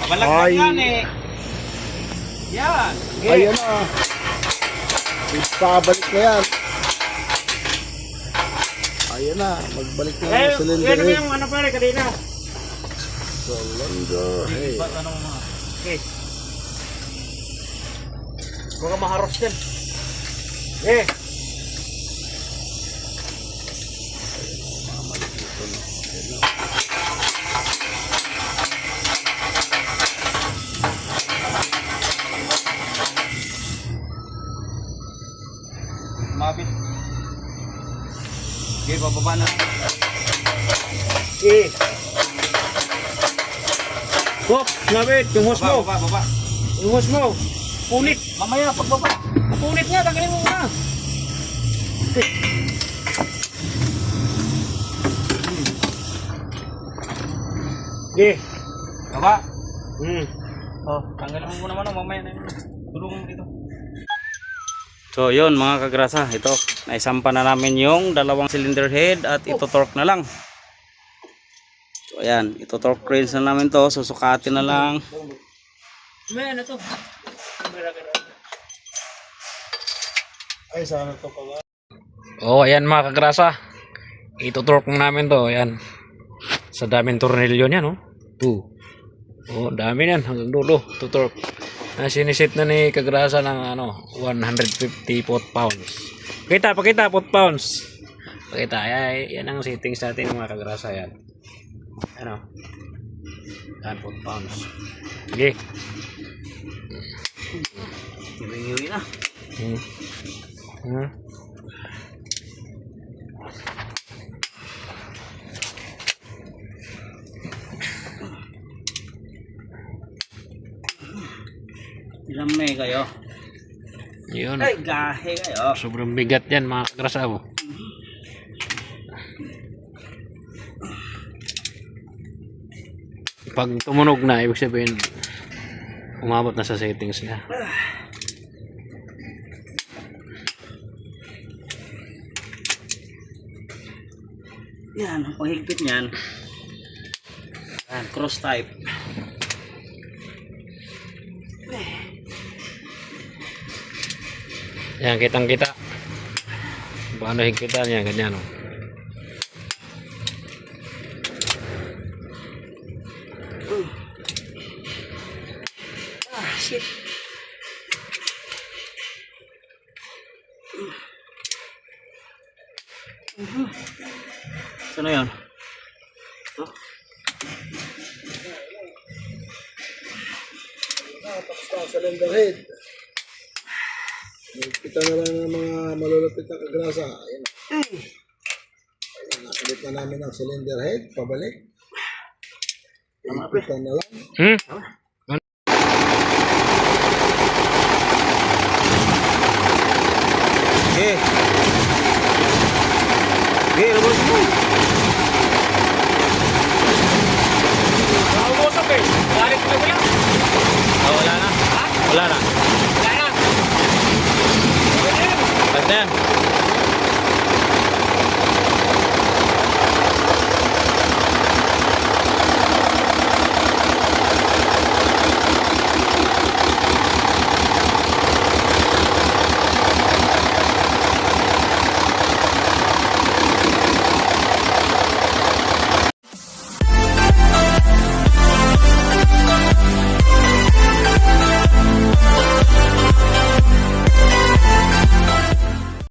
Balaglag yan eh. Yan. Okay. Ayan na. Ipabalik na yan. Ayan na. Magbalik na yung cylinder Yan head. yung ano pare kanina. Cylinder head. Okay. Baka maharos din. Eh. Mabit. Okay, bababa na. Okay. Oh, mabit. Yung hose mo. Baba. Yung hose mo. Punit. Mamaya, pagbaba. Punit nga, tanggalin mo muna. Okay. Baba. Oh, tanggalin mo muna muna. Mamaya na yun. Tulungan mo dito. So yun mga kagrasa, ito naisampa na namin yung dalawang cylinder head at ito torque na lang. So ayan, ito torque cranes na namin to, susukatin na lang. May ano to? Ay, sana to pa ba? Oh, ayan mga kagrasa. Ito torque namin to, ayan. Sa daming tornilyo niya, no? Oh, dami yan hanggang dulo, to torque. Sinisit na ni kagrasa ng ano 150 foot-pounds. Pakita foot-pounds. Pakita, yan ang settings natin mga kagrasa yan. Ano? Yan foot-pounds. Sige. Yuri na. Lamay kayo. Yun. Ay, gahe kayo. Sobrang bigat yan mga kagrasa mo. Pag tumunog na, ibig sabihin umabot na sa settings niya. Yan, ang panghigpit niyan. Yan, cross type. Yan, kitang-kita. Paano higpitan yan, ganyan o. Shit. Saan na yan? Tapos na ang cylinder head. Kita na lang ng mga malulupit na kagrasa. Ayan. Ayan, nakabit na namin ang cylinder head. Pabalik. Kita na lang.